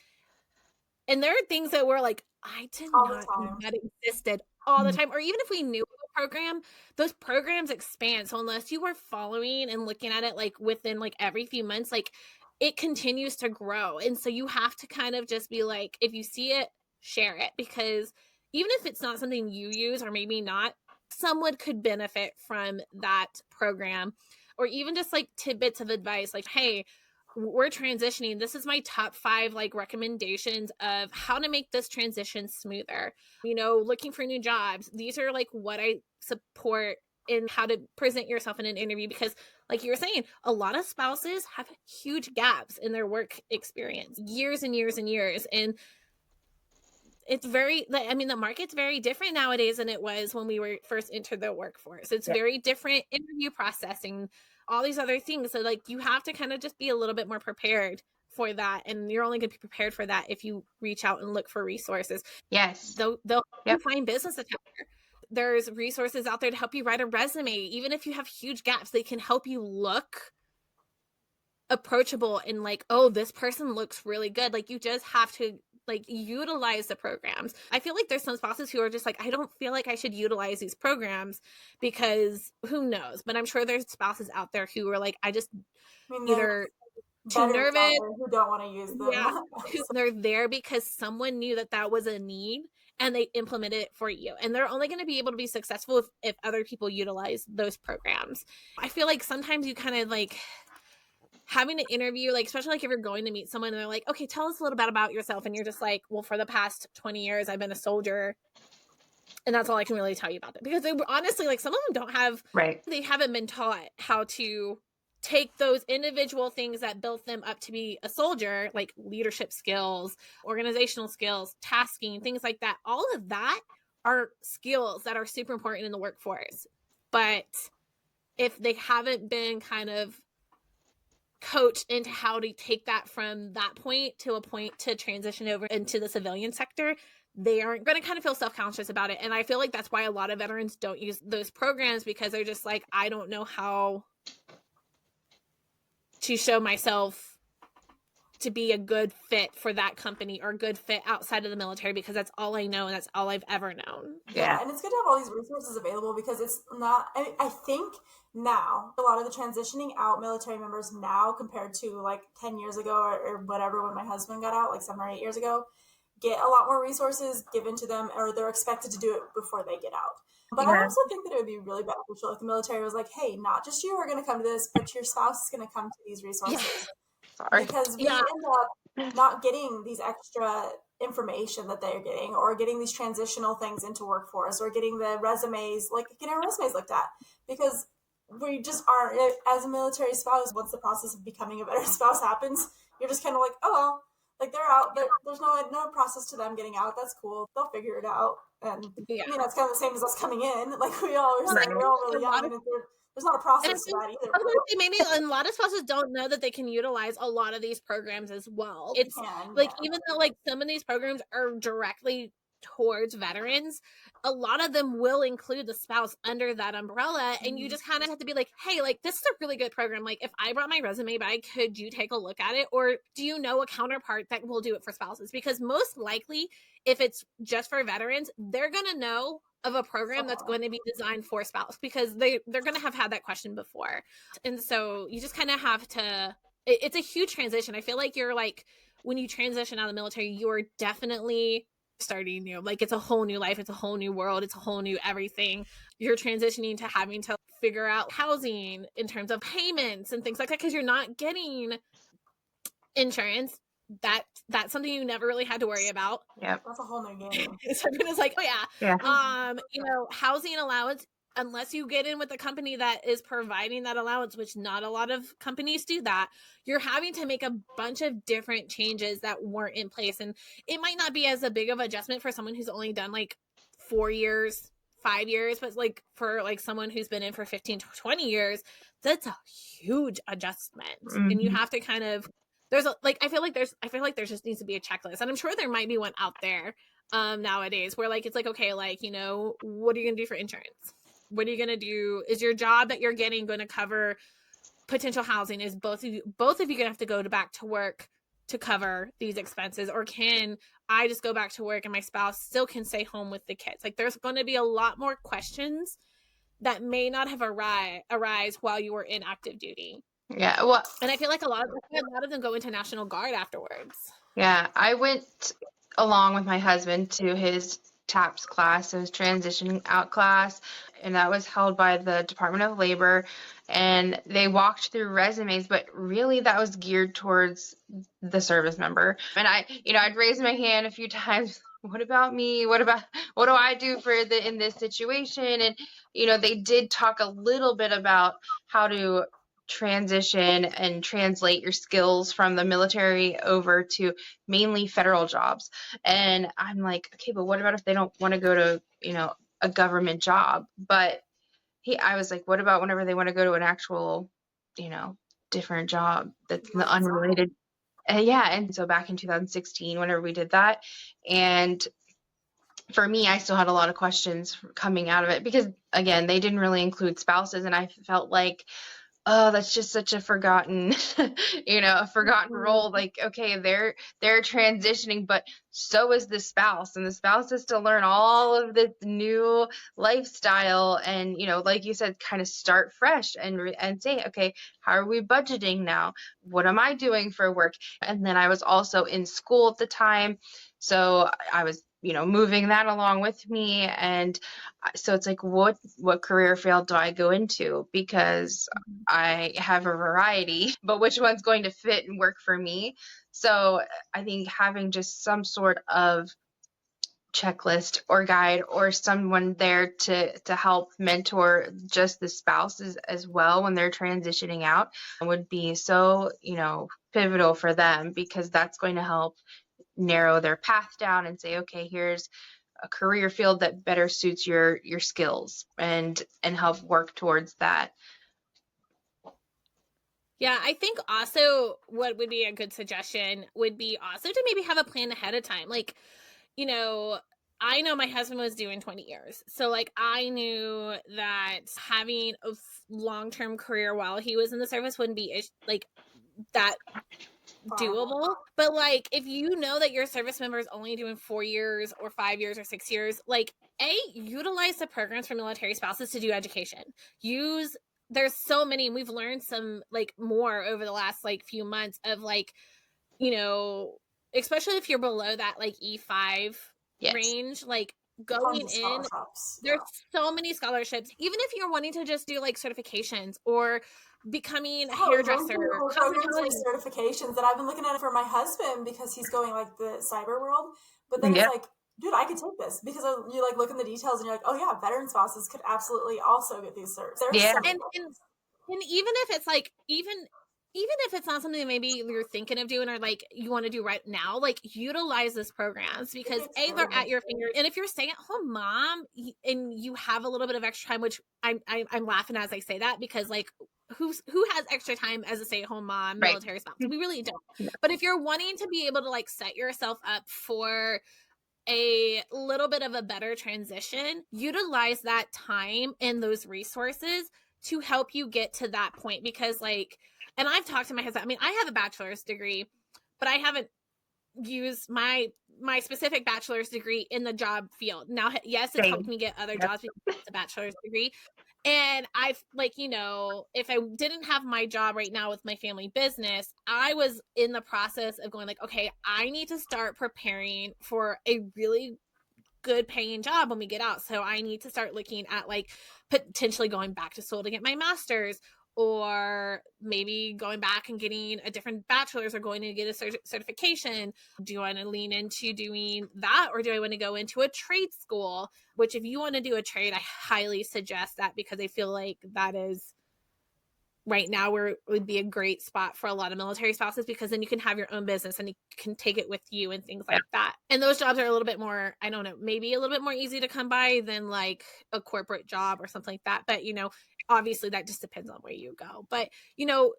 And there are things that we're like, I did not know that existed all the time. Or even if we knew a program, those programs expand. So unless you were following and looking at it like within like every few months, like it continues to grow. And so you have to kind of just be like, if you see it, share it, because even if it's not something you use, or maybe not, someone could benefit from that program. Or even just like tidbits of advice, like, hey, we're transitioning. This is my top 5 like recommendations of how to make this transition smoother. You know, looking for new jobs. These are like what I support in how to present yourself in an interview, because like you were saying, a lot of spouses have huge gaps in their work experience, years and years and years. And it's very, I mean, the market's very different nowadays than it was when we were first entered the workforce. It's very different interview processing, all these other things. So like you have to kind of just be a little bit more prepared for that. And you're only going to be prepared for that if you reach out and look for resources. Yes. They'll help you find business attire. There's resources out there to help you write a resume. Even if you have huge gaps, they can help you look approachable and like, oh, this person looks really good. Like you just have to like utilize the programs. I feel like there's some spouses who are just like, I don't feel like I should utilize these programs because who knows, but I'm sure there's spouses out there who are like, either too nervous, who don't want to use them. Yeah, they're there because someone knew that was a need and they implemented it for you. And they're only going to be able to be successful if other people utilize those programs. I feel like sometimes you kind of like having an interview, like especially like if you're going to meet someone and they're like, okay, tell us a little bit about yourself. And you're just like, well, for the past 20 years, I've been a soldier. And that's all I can really tell you about them. Because they were honestly, like some of them don't have, they haven't been taught how to take those individual things that built them up to be a soldier, like leadership skills, organizational skills, tasking, things like that. All of that are skills that are super important in the workforce. But if they haven't been kind of coached into how to take that from that point to a point to transition over into the civilian sector, they aren't going to kind of feel self-conscious about it. And I feel like that's why a lot of veterans don't use those programs, because they're just like, I don't know how to show myself to be a good fit for that company or a good fit outside of the military, because that's all I know and that's all I've ever known. Yeah, and it's good to have all these resources available, because it's not, I think now a lot of the transitioning out military members now compared to like 10 years ago or whatever, when my husband got out like 7 or 8 years ago, get a lot more resources given to them, or they're expected to do it before they get out. But I also think that it would be really beneficial if the military was like, hey, not just you are going to come to this, but your spouse is going to come to these resources. Because we end up not getting these extra information that they're getting, or getting these transitional things into workforce, or getting the resumes, like getting our resumes looked at, because we just aren't, as a military spouse, once the process of becoming a veteran spouse happens, you're just kind of like, oh, well, like they're out, there's no process to them getting out. That's cool. They'll figure it out. And I mean, that's kind of the same as us coming in. Like we're all really young, and there's not a And I process to think that either. I was gonna say maybe a lot of spouses don't know that they can utilize a lot of these programs as well. It's like even though like some of these programs are directly towards veterans, a lot of them will include the spouse under that umbrella, and you just kind of have to be like, hey, like this is a really good program. Like if I brought my resume by, could you take a look at it, or do you know a counterpart that will do it for spouses? Because most likely, if it's just for veterans, they're gonna know of a program that's going to be designed for spouse, because they're going to have had that question before. And so you just kind of have to, it's a huge transition. I feel like you're like, when you transition out of the military, you're definitely starting new. Like it's a whole new life. It's a whole new world. It's a whole new everything. You're transitioning to having to figure out housing in terms of payments and things like that, because you're not getting insurance. That's something you never really had to worry about. Yep. That's a whole new game. So everyone's like, oh Yeah. you know, housing allowance, unless you get in with a company that is providing that allowance, which not a lot of companies do that, you're having to make a bunch of different changes that weren't in place. And it might not be as a big of adjustment for someone who's only done like 4 years, 5 years, but like for like someone who's been in for 15 to 20 years, that's a huge adjustment. And you have to kind of, there's a, like, I feel like there's just needs to be a checklist, and I'm sure there might be one out there nowadays where like it's like, okay, like, you know, what are you gonna do for insurance? What are you gonna do? Is your job that you're getting going to cover potential housing? Is both of you gonna have to go back to work to cover these expenses, or can I just go back to work and my spouse still can stay home with the kids? Like there's going to be a lot more questions that may not have arise while you were in active duty. Yeah. Well, and I feel like a lot of them go into National Guard afterwards. yeah, I went along with my husband to his TAPS class, so his transitioning out class, and that was held by the Department of Labor, and they walked through resumes, but really that was geared towards the service member. And I'd raise my hand a few times. What about me? What do I do in this situation? And they did talk a little bit about how to transition and translate your skills from the military over to mainly federal jobs. And I'm like, okay, but what about if they don't want to go to, a government job? But I was like, what about whenever they want to go to an actual, different job that's unrelated? Yeah. And so back in 2016, whenever we did that, and for me, I still had a lot of questions coming out of it because, again, they didn't really include spouses. And I felt like, oh, that's just such a forgotten, a forgotten role. Like, okay, they're transitioning, but so is the spouse, and the spouse has to learn all of this new lifestyle, and like you said, kind of start fresh and say, okay, how are we budgeting now? What am I doing for work? And then I was also in school at the time, so I was moving that along with me. And so it's like, what career field do I go into? Because I have a variety, but which one's going to fit and work for me? So I think having just some sort of checklist or guide or someone there to help mentor just the spouses as well when they're transitioning out would be so, pivotal for them, because that's going to help narrow their path down and say, okay, here's a career field that better suits your skills, and help work towards that. Yeah, I think also what would be a good suggestion would be also to maybe have a plan ahead of time. Like, I know my husband was doing 20 years. So like I knew that having a long-term career while he was in the service wouldn't be like that doable. But like if you know that your service member is only doing 4 years or 5 years or 6 years, like utilize the programs for military spouses to do education. There's so many, and we've learned some like more over the last like few months of like, especially if you're below that like E5 range, like going in, there's so many scholarships. Even if you're wanting to just do like certifications or becoming a hairdresser, certifications that I've been looking at for my husband because he's going like the cyber world. But then it's like, dude, I could take this, because you like look in the details and you're like, oh yeah, veteran spouses could absolutely also get these certs. And even if it's like, even even if it's not something that maybe you're thinking of doing or like you want to do right now, like utilize these programs because they're at your fingers. And if you're stay-at-home mom and you have a little bit of extra time, which I'm laughing as I say that because like who has extra time as a stay-at-home mom, Right. military spouse? We really don't. But if you're wanting to be able to like set yourself up for a little bit of a better transition, utilize that time and those resources to help you get to that point. Because like, and I've talked to my husband, I mean, I have a bachelor's degree, but I haven't used my specific bachelor's degree in the job field. Now, yes, it's helped me get other jobs because it's a bachelor's degree. And I've like, you know, if I didn't have my job right now with my family business, I was in the process of going like, okay, I need to start preparing for a really good paying job when we get out. So I need to start looking at like potentially going back to school to get my master's, or maybe going back and getting a different bachelor's or going to get a certification. Do I want to lean into doing that, or do I want to go into a trade school? Which if you want to do a trade, I highly suggest that because I feel like that is right now where it would be a great spot for a lot of military spouses, because then you can have your own business and you can take it with you and things like that. And those jobs are a little bit more, I don't know, maybe a little bit more easy to come by than like a corporate job or something like that. But, you know, obviously that just depends on where you go. But, you know,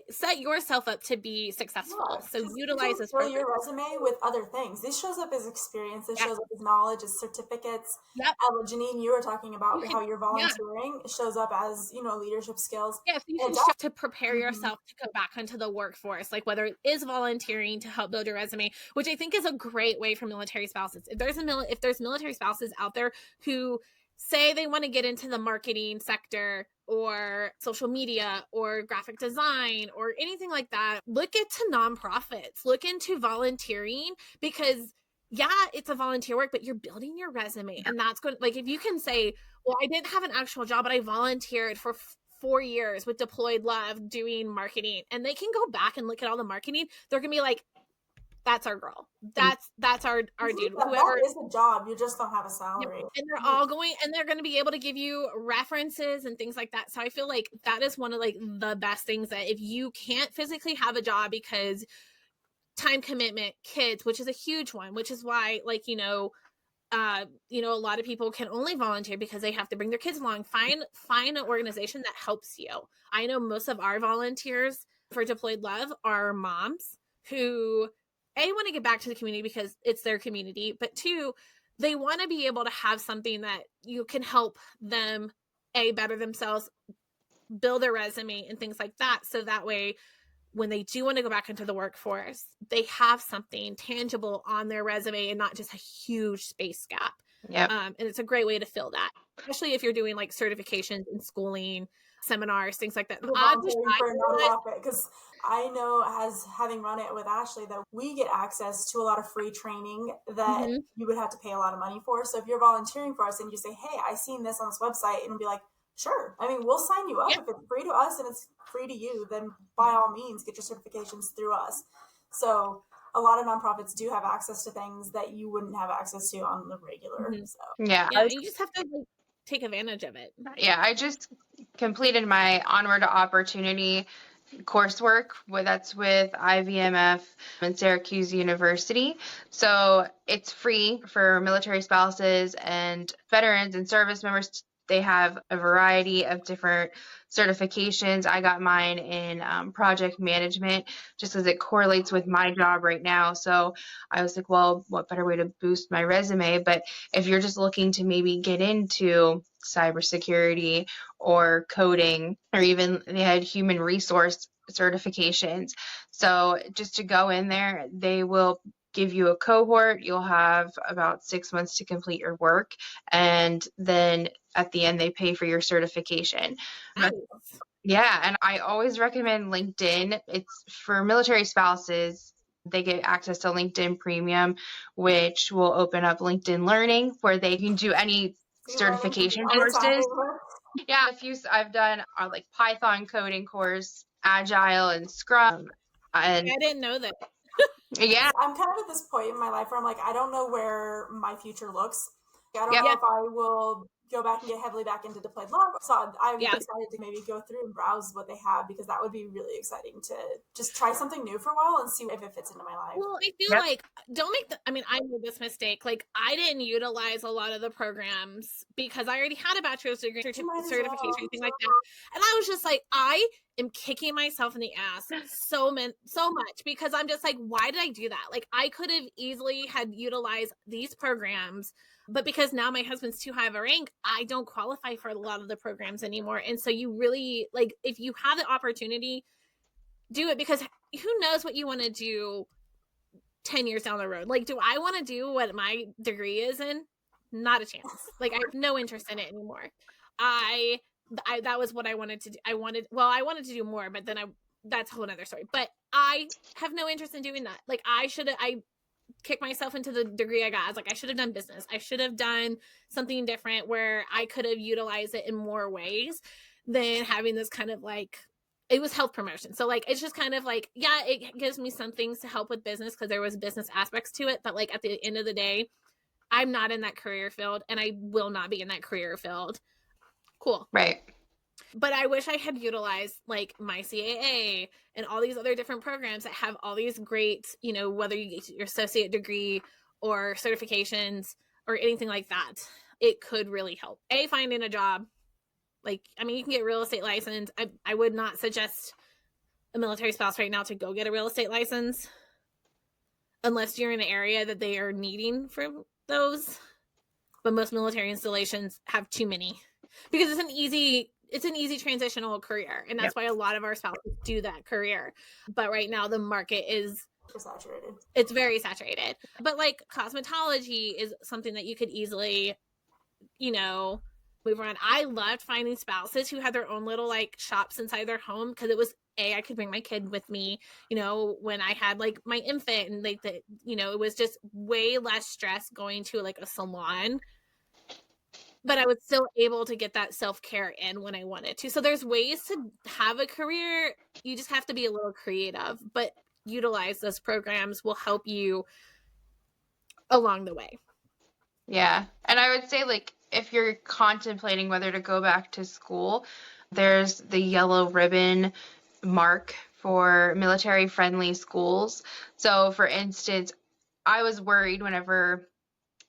set yourself up to be successful. So utilize this fill your resume with other things. This shows up as experience. This shows up as knowledge, as certificates. Yep. Janeen, you were talking about how you're volunteering. It shows up as, you know, leadership skills. Yeah, so you can to prepare yourself to go back into the workforce, like whether it is volunteering to help build your resume, which I think is a great way for military spouses. If there's military spouses out there who say they want to get into the marketing sector or social media or graphic design or anything like that, look into nonprofits, look into volunteering, because yeah, it's a volunteer work, but you're building your resume. And that's good. Like if you can say, well, I didn't have an actual job, but I volunteered for 4 years with Deployed Love doing marketing, and they can go back and look at all the marketing, they're gonna be like, that's our girl. That's our dude. Whoever is a job, you just don't have a salary. And they're all going, and they're going to be able to give you references and things like that. So I feel like that is one of like the best things, that if you can't physically have a job because time commitment, kids, which is a huge one, which is why like, you know, a lot of people can only volunteer because they have to bring their kids along. Find an organization that helps you. I know most of our volunteers for Deployed Love are moms who want to get back to the community because it's their community, but two, they want to be able to have something that you can help them better themselves, build their resume and things like that. So that way, when they do want to go back into the workforce, they have something tangible on their resume and not just a huge space gap. And it's a great way to fill that, especially if you're doing like certifications and schooling, seminars, things like that. For a nonprofit, because I know, as having run it with Ashley, that we get access to a lot of free training that you would have to pay a lot of money for. So if you're volunteering for us and you say, hey, I seen this on this website, and we'll be like, sure. I mean, we'll sign you up. If it's free to us and it's free to you, then by all means, get your certifications through us. So a lot of nonprofits do have access to things that you wouldn't have access to on the regular. So you just have to take advantage of it. Yeah, I just completed my Onward to Opportunity coursework that's with IVMF and Syracuse University. So it's free for military spouses and veterans and service members. They have a variety of different certifications. I got mine in project management just as it correlates with my job right now. So I was like, well, what better way to boost my resume? But if you're just looking to maybe get into cybersecurity or coding, or even they had human resource certifications. So just to go in there, they will give you a cohort. You'll have about 6 months to complete your work. And then at the end, they pay for your certification. Nice. Yeah. And I always recommend LinkedIn. It's for military spouses. They get access to LinkedIn Premium, which will open up LinkedIn Learning, where they can do any certification courses. Yeah, I've done like Python coding course, Agile and Scrum. And I didn't know that. Yeah. I'm kind of at this point in my life where I'm like, I don't know where my future looks. I don't know if I will go back and get heavily back into deployed law. So I'm Yeah. excited to maybe go through and browse what they have, because that would be really exciting to just try something new for a while and see if it fits into my life. Well, I feel like I made this mistake. Like, I didn't utilize a lot of the programs because I already had a bachelor's degree certification, anything like that. And I was just like, I am kicking myself in the ass so much, because I'm just like, why did I do that? Like, I could have easily had utilized these programs, but because now my husband's too high of a rank, I don't qualify for a lot of the programs anymore. And so you really, like, if you have the opportunity, do it, because who knows what you want to do 10 years down the road. Like, do I want to do what my degree is in? Not a chance. Like, I have no interest in it anymore. I that was what I wanted to do. I wanted to do more, but then that's a whole nother story. But I have no interest in doing that. Like, I kicked myself into the degree I got. I was like, I should have done business. I should have done something different where I could have utilized it in more ways than having this kind of like, it was health promotion. So like, it's just kind of like, yeah, it gives me some things to help with business because there was business aspects to it. But like, at the end of the day, I'm not in that career field, and I will not be in that career field. Cool. Right. But I wish I had utilized like my CAA and all these other different programs that have all these great, whether you get your associate degree or certifications or anything like that, it could really help. Finding a job. Like, I mean, you can get a real estate license. I would not suggest a military spouse right now to go get a real estate license unless you're in an area that they are needing for those. But most military installations have too many because it's an easy transitional career. And that's why a lot of our spouses do that career. But right now the market is saturated. It's very saturated. But like cosmetology is something that you could easily, move around. I loved finding spouses who had their own little like shops inside their home because it was I could bring my kid with me, when I had like my infant, and like it was just way less stress going to like a salon. But I was still able to get that self-care in when I wanted to. So there's ways to have a career. You just have to be a little creative, but utilize those programs will help you along the way. Yeah. And I would say, like, if you're contemplating whether to go back to school, there's the yellow ribbon mark for military-friendly schools. So, for instance, I was worried whenever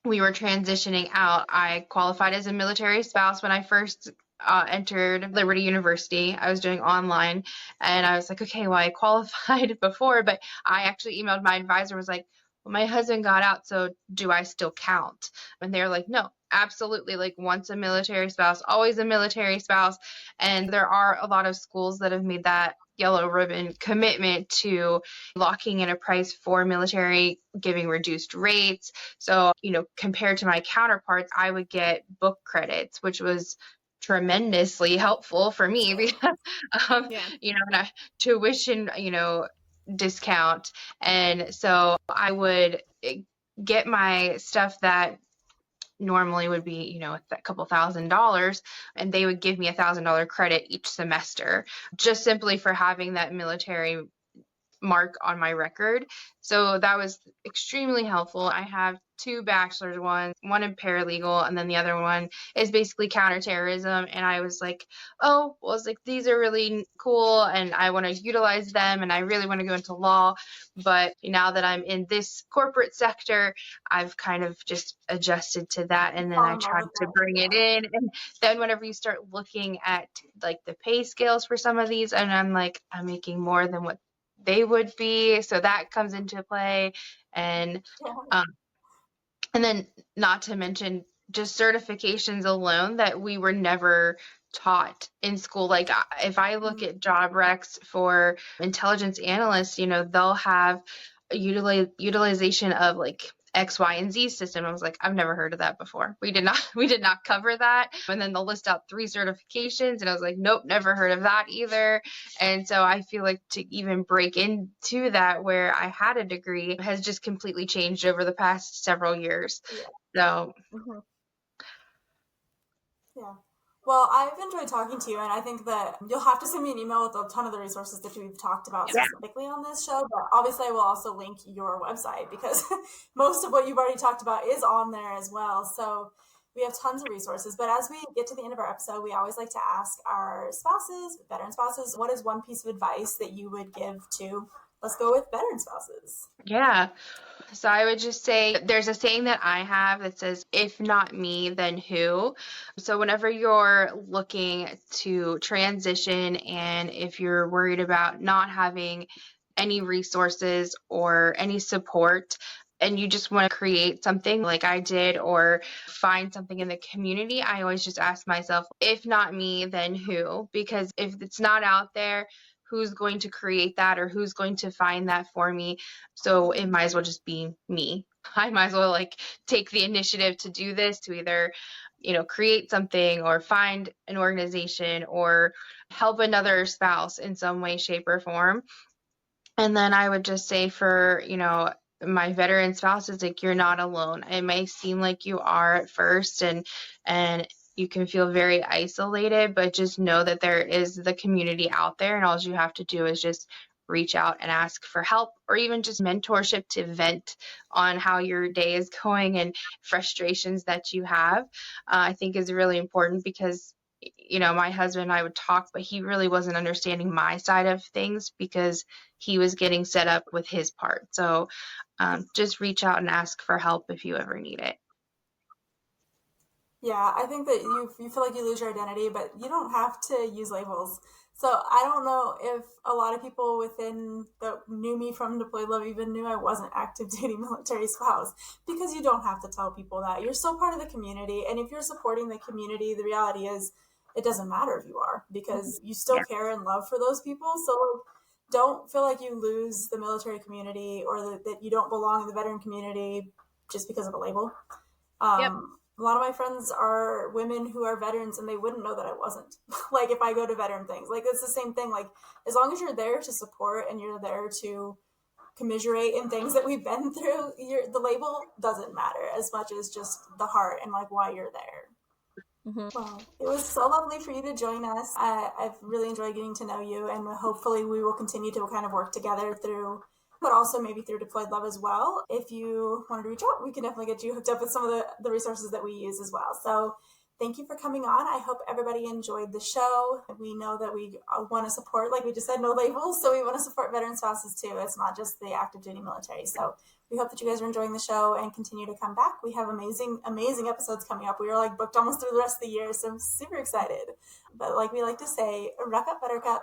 we were transitioning out. I qualified as a military spouse when I first entered Liberty University. I was doing online, and I was like, okay, well, I qualified before, but I actually emailed my advisor, was like, well, my husband got out, so do I still count? And they're like, no, absolutely. Like, once a military spouse, always a military spouse. And there are a lot of schools that have made that yellow ribbon commitment to locking in a price for military, giving reduced rates. So, compared to my counterparts, I would get book credits, which was tremendously helpful for me because, and a tuition, discount. And so I would get my stuff that normally would be, a couple $1,000s, and they would give me $1,000 credit each semester just simply for having that military mark on my record. So that was extremely helpful. I have 2 bachelor's ones, one in paralegal, and then the other one is basically counterterrorism. And I was like, oh, well, it's like, these are really cool and I want to utilize them and I really want to go into law. But now that I'm in this corporate sector, I've kind of just adjusted to that. And then I tried to bring it in. And then whenever you start looking at like the pay scales for some of these, and I'm like, I'm making more than what they would be. So that comes into play. And then not to mention just certifications alone that we were never taught in school. Like if I look at job recs for intelligence analysts, they'll have a utilization of like X, Y, and Z system. I was like, I've never heard of that before. We did not cover that. And then they'll list out 3 certifications, and I was like, nope, never heard of that either. And so I feel like to even break into that where I had a degree has just completely changed over the past several years. So yeah. Well, I've enjoyed talking to you, and I think that you'll have to send me an email with a ton of the resources that we've talked about specifically on this show, but obviously I will also link your website because most of what you've already talked about is on there as well. So we have tons of resources. But as we get to the end of our episode, we always like to ask our spouses, veteran spouses, what is one piece of advice that you would give to, let's go with veteran spouses? Yeah. So I would just say there's a saying that I have that says, if not me, then who? So whenever you're looking to transition and if you're worried about not having any resources or any support, and you just want to create something like I did or find something in the community, I always just ask myself, if not me, then who? Because if it's not out there, who's going to create that or who's going to find that for me? So it might as well just be me. I might as well like take the initiative to do this, to either, create something or find an organization or help another spouse in some way, shape, or form. And then I would just say for, my veteran spouses, like, you're not alone. It may seem like you are at first and you can feel very isolated, but just know that there is the community out there, and all you have to do is just reach out and ask for help, or even just mentorship to vent on how your day is going and frustrations that you have. I think is really important because my husband and I would talk, but he really wasn't understanding my side of things because he was getting set up with his part. So just reach out and ask for help if you ever need it. Yeah, I think that you feel like you lose your identity, but you don't have to use labels. So I don't know if a lot of people within that knew me from Deployed Love even knew I wasn't active duty military spouse, because you don't have to tell people that. You're still part of the community, and if you're supporting the community, the reality is it doesn't matter if you are, because you still care and love for those people. So don't feel like you lose the military community or that you don't belong in the veteran community just because of a label. A lot of my friends are women who are veterans and they wouldn't know that I wasn't. Like if I go to veteran things, like it's the same thing. Like as long as you're there to support and you're there to commiserate in things that we've been through, the label doesn't matter as much as just the heart and like why you're there. Well, it was so lovely for you to join us. I've really enjoyed getting to know you, and hopefully we will continue to kind of work together through, but also maybe through Deployed Love as well. If you wanted to reach out, we can definitely get you hooked up with some of the resources that we use as well. So thank you for coming on. I hope everybody enjoyed the show. We know that we want to support, like we just said, no labels. So we want to support veteran spouses too. It's not just the active duty military. So we hope that you guys are enjoying the show and continue to come back. We have amazing, amazing episodes coming up. We are like booked almost through the rest of the year. So I'm super excited. But like we like to say, Ruck Up Buttercup.